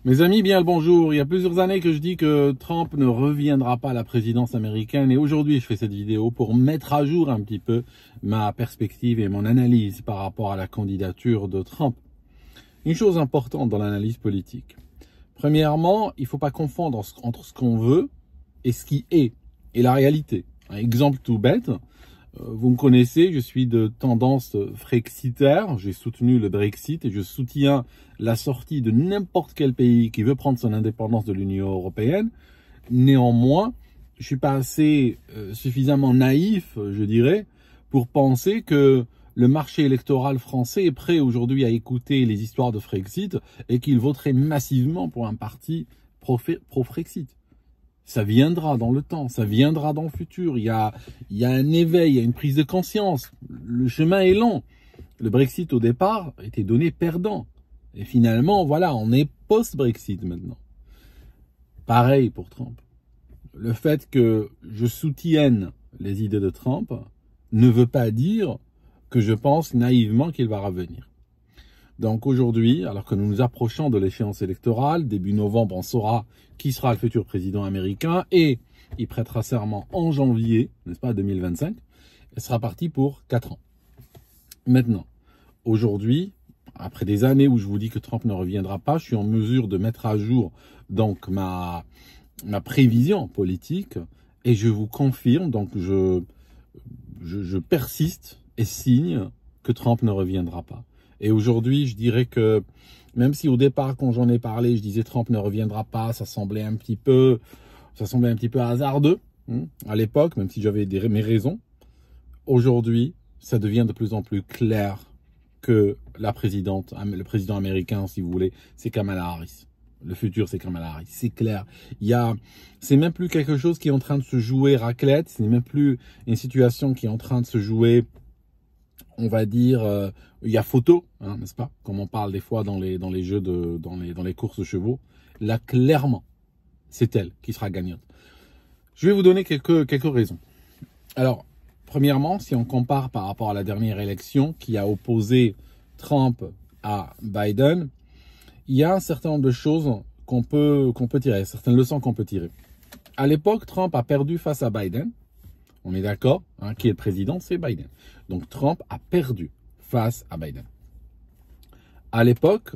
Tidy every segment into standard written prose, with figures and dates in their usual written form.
Mes amis, bien le bonjour. Il y a plusieurs années que je dis que Trump ne reviendra pas à la présidence américaine et aujourd'hui je fais cette vidéo pour mettre à jour un petit peu ma perspective et mon analyse par rapport à la candidature de Trump. Une chose importante dans l'analyse politique. Premièrement, il ne faut pas confondre entre ce qu'on veut et ce qui est et la réalité. Un exemple tout bête. Vous me connaissez, je suis de tendance frexitaire, j'ai soutenu le Brexit et je soutiens la sortie de n'importe quel pays qui veut prendre son indépendance de l'Union européenne. Néanmoins, je suis pas assez suffisamment naïf, je dirais, pour penser que le marché électoral français est prêt aujourd'hui à écouter les histoires de Frexit et qu'il voterait massivement pour un parti pro-Frexit. Ça viendra dans le temps, ça viendra dans le futur. Il y a un éveil, il y a une prise de conscience. Le chemin est long. Le Brexit, au départ, était donné perdant. Et finalement, voilà, on est post-Brexit maintenant. Pareil pour Trump. Le fait que je soutienne les idées de Trump ne veut pas dire que je pense naïvement qu'il va revenir. Donc aujourd'hui, alors que nous nous approchons de l'échéance électorale, début novembre, on saura qui sera le futur président américain et il prêtera serment en janvier, n'est-ce pas, 2025. Il sera parti pour 4 ans. Maintenant, aujourd'hui, après des années où je vous dis que Trump ne reviendra pas, je suis en mesure de mettre à jour donc ma prévision politique et je vous confirme, donc je persiste et signe que Trump ne reviendra pas. Et aujourd'hui, je dirais que, même si au départ, quand j'en ai parlé, je disais Trump ne reviendra pas, ça semblait un petit peu hasardeux, à l'époque, même si j'avais mes raisons. Aujourd'hui, ça devient de plus en plus clair que le président américain, si vous voulez, c'est Kamala Harris. Le futur, c'est Kamala Harris. C'est clair. C'est même plus quelque chose qui est en train de se jouer raclette, c'est même plus une situation qui est en train de se jouer, on va dire, il y a photo, n'est-ce pas? Comme on parle des fois dans les jeux dans les courses de chevaux. Là, clairement, c'est elle qui sera gagnante. Je vais vous donner quelques raisons. Alors, premièrement, si on compare par rapport à la dernière élection qui a opposé Trump à Biden, il y a un certain nombre de choses qu'on peut tirer, certaines leçons qu'on peut tirer. À l'époque, Trump a perdu face à Biden. On est d'accord, qui est le président, c'est Biden. Donc Trump a perdu face à Biden. À l'époque,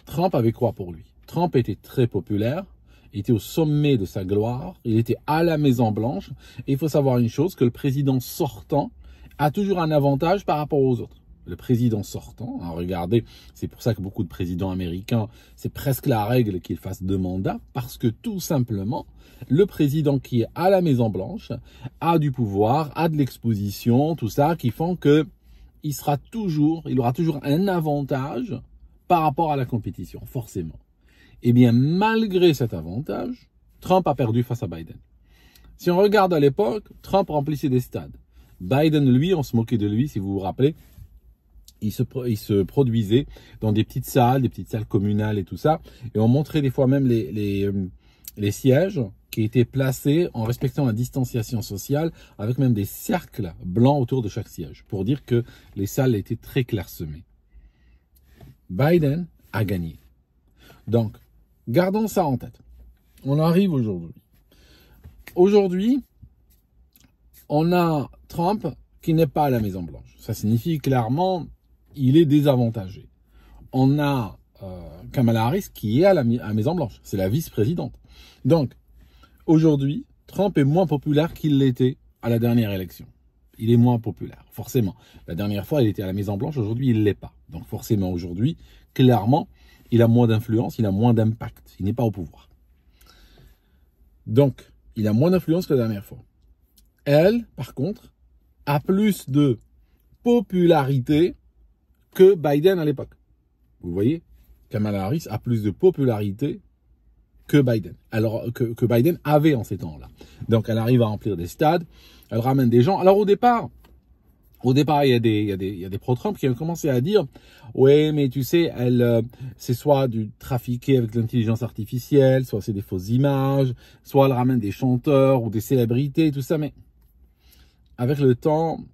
Trump avait quoi pour lui? Trump était très populaire, il était au sommet de sa gloire, il était à la Maison Blanche. Et il faut savoir une chose, que le président sortant a toujours un avantage par rapport aux autres. Le président sortant, regardez, c'est pour ça que beaucoup de présidents américains, c'est presque la règle qu'ils fassent 2 mandats, parce que tout simplement, le président qui est à la Maison Blanche a du pouvoir, a de l'exposition, tout ça, qui font que il aura toujours un avantage par rapport à la compétition, forcément. Eh bien, malgré cet avantage, Trump a perdu face à Biden. Si on regarde à l'époque, Trump remplissait des stades. Biden, lui, on se moquait de lui, si vous vous rappelez. Il se produisait dans des petites salles communales et tout ça. Et on montrait des fois même les sièges qui étaient placés en respectant la distanciation sociale, avec même des cercles blancs autour de chaque siège, pour dire que les salles étaient très clairsemées. Biden a gagné. Donc, gardons ça en tête. On arrive aujourd'hui. Aujourd'hui, on a Trump qui n'est pas à la Maison Blanche. Ça signifie clairement il est désavantagé. On a Kamala Harris qui est à la Maison Blanche. C'est la vice-présidente. Donc, aujourd'hui, Trump est moins populaire qu'il l'était à la dernière élection. Il est moins populaire, forcément. La dernière fois, il était à la Maison Blanche. Aujourd'hui, il ne l'est pas. Donc, forcément, aujourd'hui, clairement, il a moins d'influence, il a moins d'impact. Il n'est pas au pouvoir. Donc, il a moins d'influence que la dernière fois. Elle, par contre, a plus de popularité que Biden à l'époque. Vous voyez, Kamala Harris a plus de popularité que Biden. Alors que Biden avait en ces temps-là. Donc elle arrive à remplir des stades, elle ramène des gens. Alors au départ, il y a des pro-Trump qui ont commencé à dire ouais, mais tu sais, c'est soit du trafiqué avec l'intelligence artificielle, soit c'est des fausses images, soit elle ramène des chanteurs ou des célébrités, tout ça. Mais avec le temps,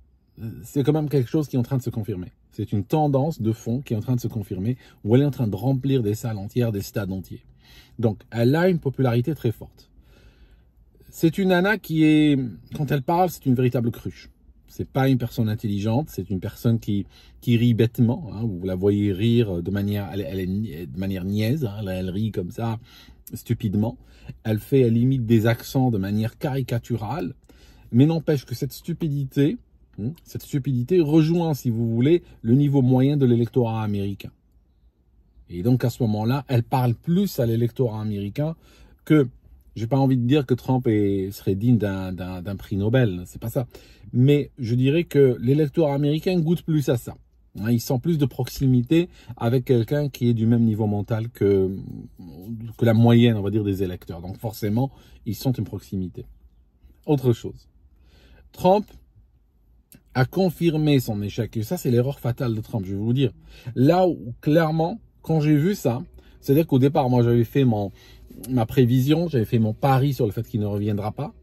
c'est quand même quelque chose qui est en train de se confirmer. C'est une tendance de fond qui est en train de se confirmer, où elle est en train de remplir des salles entières, des stades entiers. Donc, elle a une popularité très forte. C'est une nana qui est, quand elle parle, c'est une véritable cruche. C'est pas une personne intelligente, c'est une personne qui rit bêtement. Hein. Vous la voyez rire de manière, elle est de manière niaise. Hein. Elle rit comme ça, stupidement. Elle limite des accents de manière caricaturale. Mais n'empêche que cette stupidité rejoint, si vous voulez, le niveau moyen de l'électorat américain. Et donc, à ce moment-là, elle parle plus à l'électorat américain que, j'ai pas envie de dire que Trump serait digne d'un prix Nobel, c'est pas ça. Mais je dirais que l'électorat américain goûte plus à ça. Hein, il sent plus de proximité avec quelqu'un qui est du même niveau mental que la moyenne, on va dire, des électeurs. Donc forcément, ils sentent une proximité. Autre chose. Trump a confirmé son échec. Et ça, c'est l'erreur fatale de Trump, je vais vous dire. Là où, clairement, quand j'ai vu ça, c'est-à-dire qu'au départ, moi, j'avais fait ma prévision, j'avais fait mon pari sur le fait qu'il ne reviendra pas.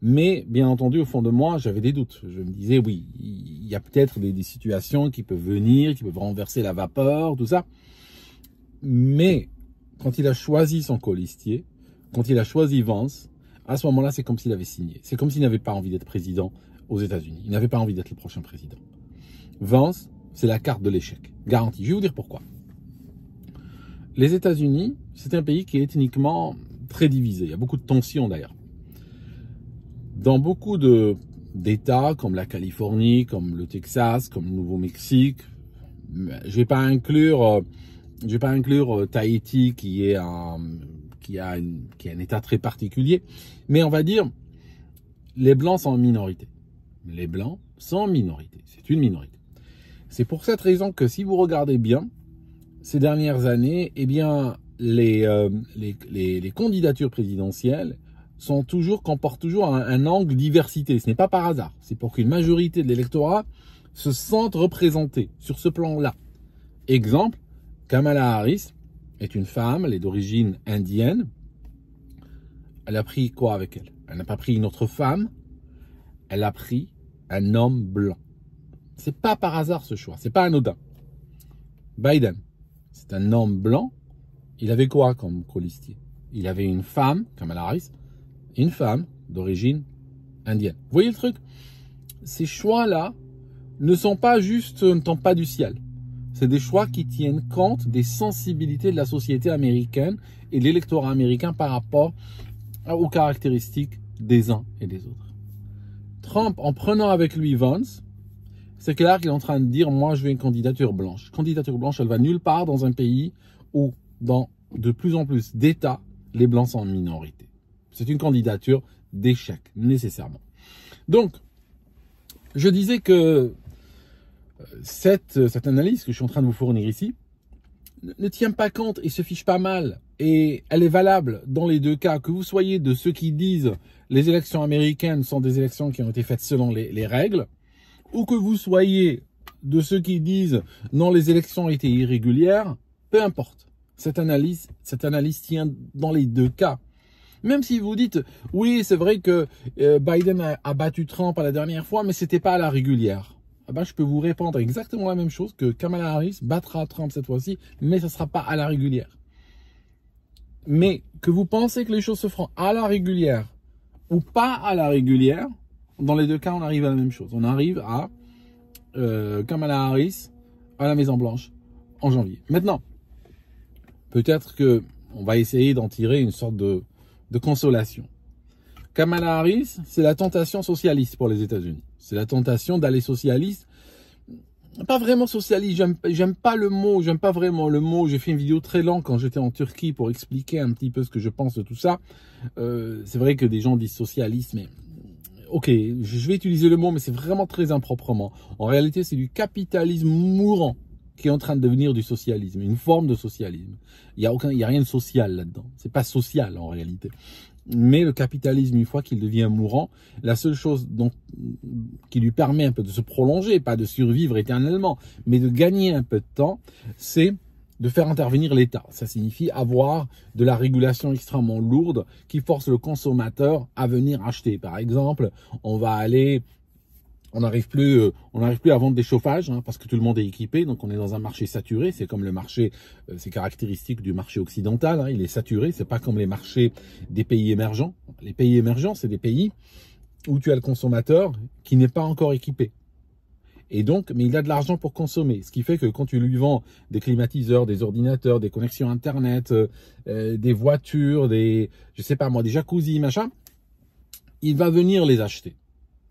Mais, bien entendu, au fond de moi, j'avais des doutes. Je me disais, oui, il y a peut-être des situations qui peuvent venir, qui peuvent renverser la vapeur, tout ça. Mais, quand il a choisi son colistier, quand il a choisi Vance, à ce moment-là, c'est comme s'il avait signé. C'est comme s'il n'avait pas envie d'être président aux États-Unis. Il n'avait pas envie d'être le prochain président. Vance, c'est la carte de l'échec. Garantie. Je vais vous dire pourquoi. Les États-Unis, c'est un pays qui est ethniquement très divisé. Il y a beaucoup de tensions d'ailleurs. Dans beaucoup d'États, comme la Californie, comme le Texas, comme le Nouveau-Mexique, je vais pas inclure Tahiti qui a un État très particulier. Mais on va dire, les Blancs sont en minorité. Les Blancs sont en minorité. C'est une minorité. C'est pour cette raison que si vous regardez bien, ces dernières années, eh bien, les candidatures présidentielles comportent toujours un angle diversité. Ce n'est pas par hasard. C'est pour qu'une majorité de l'électorat se sente représentée sur ce plan-là. Exemple, Kamala Harris est une femme, elle est d'origine indienne. Elle a pris quoi avec elle? Elle n'a pas pris une autre femme, elle a pris un homme blanc. C'est pas par hasard ce choix, c'est pas anodin. Biden, c'est un homme blanc. Il avait quoi comme colistier? Il avait une femme, Kamala Harris, une femme d'origine indienne. Vous voyez le truc? Ces choix-là ne tombent pas du ciel. C'est des choix qui tiennent compte des sensibilités de la société américaine et de l'électorat américain par rapport aux caractéristiques des uns et des autres. Trump, en prenant avec lui Vance, c'est clair qu'il est en train de dire, moi je veux une candidature blanche. Candidature blanche, elle va nulle part dans un pays où, dans de plus en plus d'États, les blancs sont en minorité. C'est une candidature d'échec, nécessairement. Donc, je disais que cette analyse que je suis en train de vous fournir ici ne tient pas compte et se fiche pas mal. Et elle est valable dans les deux cas, que vous soyez de ceux qui disent les élections américaines sont des élections qui ont été faites selon les règles, ou que vous soyez de ceux qui disent non, les élections ont été irrégulières, peu importe. Cette analyse tient dans les deux cas. Même si vous dites, oui, c'est vrai que Biden a battu Trump à la dernière fois, mais c'était pas à la régulière. Ah ben, je peux vous répondre exactement la même chose, que Kamala Harris battra Trump cette fois-ci, mais ça ne sera pas à la régulière. Mais que vous pensez que les choses se feront à la régulière ou pas à la régulière, dans les deux cas, on arrive à la même chose. On arrive à Kamala Harris à la Maison-Blanche en janvier. Maintenant, peut-être qu'on va essayer d'en tirer une sorte de consolation. Kamala Harris, c'est la tentation socialiste pour les États-Unis. C'est la tentation d'aller socialiste. Pas vraiment socialiste, j'aime pas le mot, j'aime pas vraiment le mot. J'ai fait une vidéo très longue quand j'étais en Turquie pour expliquer un petit peu ce que je pense de tout ça. C'est vrai que des gens disent socialiste, mais ok, je vais utiliser le mot, mais c'est vraiment très improprement. En réalité, c'est du capitalisme mourant qui est en train de devenir du socialisme, une forme de socialisme. Il y a rien de social là-dedans. C'est pas social en réalité. Mais le capitalisme, une fois qu'il devient mourant, la seule chose qui lui permet un peu de se prolonger, pas de survivre éternellement, mais de gagner un peu de temps, c'est de faire intervenir l'État. Ça signifie avoir de la régulation extrêmement lourde qui force le consommateur à venir acheter. Par exemple, on va aller On n'arrive plus à vendre des chauffages hein, parce que tout le monde est équipé. Donc, on est dans un marché saturé. C'est comme le marché, c'est caractéristique du marché occidental. Hein, il est saturé. C'est pas comme les marchés des pays émergents. Les pays émergents, c'est des pays où tu as le consommateur qui n'est pas encore équipé. Et donc, mais il a de l'argent pour consommer. Ce qui fait que quand tu lui vends des climatiseurs, des ordinateurs, des connexions Internet, des voitures, je sais pas moi, des jacuzzi, machin, il va venir les acheter.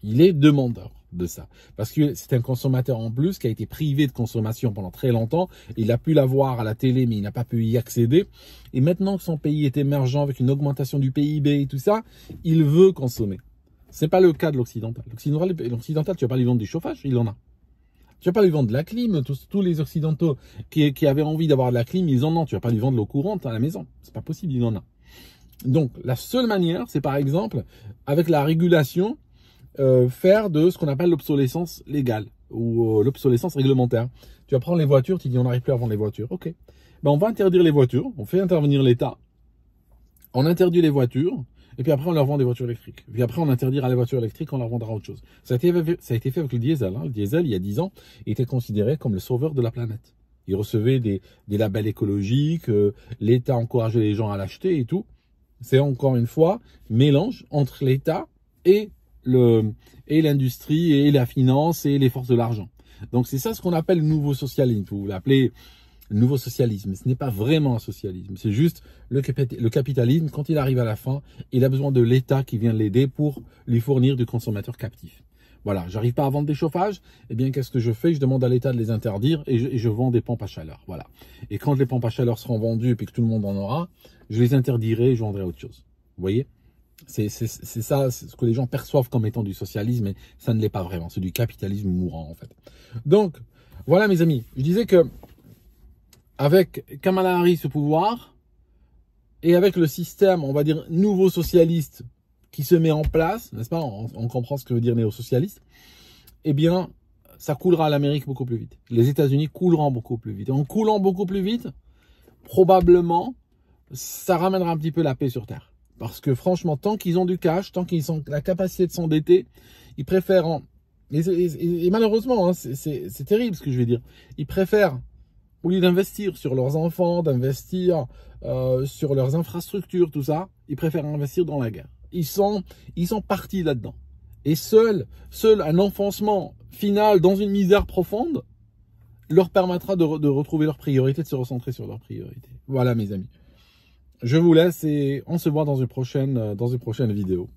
Il est demandeur de ça. Parce que c'est un consommateur en plus qui a été privé de consommation pendant très longtemps. Il a pu l'avoir à la télé, mais il n'a pas pu y accéder. Et maintenant que son pays est émergent avec une augmentation du PIB et tout ça, il veut consommer. C'est pas le cas de l'occidental. L'occidental, tu vas pas lui vendre du chauffage, il en a. Tu vas pas lui vendre de la clim. Tous les occidentaux qui avaient envie d'avoir de la clim, ils en ont. Tu vas pas lui vendre l'eau courante à la maison. C'est pas possible, il en a. Donc, la seule manière, c'est par exemple, avec la régulation, faire de ce qu'on appelle l'obsolescence légale ou l'obsolescence réglementaire. Tu vas prendre les voitures, tu dis on n'arrive plus à vendre les voitures. Ok. Ben, on va interdire les voitures, on fait intervenir l'État, on interdit les voitures, et puis après on leur vend des voitures électriques. Puis après on interdira les voitures électriques, on leur vendra autre chose. Ça a été fait avec le diesel. Hein. Le diesel, il y a 10 ans, était considéré comme le sauveur de la planète. Il recevait des labels écologiques, l'État encourageait les gens à l'acheter et tout. C'est encore une fois mélange entre l'État et l'industrie et la finance et les forces de l'argent. Donc c'est ça ce qu'on appelle le nouveau socialisme. Vous l'appelez le nouveau socialisme. Ce n'est pas vraiment un socialisme. C'est juste le capitalisme. Quand il arrive à la fin, il a besoin de l'État qui vient l'aider pour lui fournir du consommateur captif. Voilà, j'arrive pas à vendre des chauffages, eh bien qu'est-ce que je fais? Je demande à l'État de les interdire et je vends des pompes à chaleur. Voilà. Et quand les pompes à chaleur seront vendues et que tout le monde en aura, je les interdirai et je vendrai autre chose. Vous voyez? C'est ça, c'est ce que les gens perçoivent comme étant du socialisme, mais ça ne l'est pas vraiment. C'est du capitalisme mourant, en fait. Donc, voilà, mes amis. Je disais que avec Kamala Harris au pouvoir et avec le système, on va dire, nouveau socialiste qui se met en place, n'est-ce pas? On comprend ce que veut dire néo-socialiste. Eh bien, ça coulera à l'Amérique beaucoup plus vite. Les États-Unis couleront beaucoup plus vite. Et en coulant beaucoup plus vite, probablement, ça ramènera un petit peu la paix sur Terre. Parce que franchement, tant qu'ils ont du cash, tant qu'ils ont la capacité de s'endetter, ils préfèrent, et malheureusement, hein, c'est terrible ce que je vais dire, ils préfèrent, au lieu d'investir sur leurs enfants, d'investir sur leurs infrastructures, tout ça, ils préfèrent investir dans la guerre. Ils sont partis là-dedans. Et seul un enfoncement final dans une misère profonde leur permettra de retrouver leurs priorités, de se recentrer sur leurs priorités. Voilà, mes amis. Je vous laisse et on se voit dans une prochaine vidéo.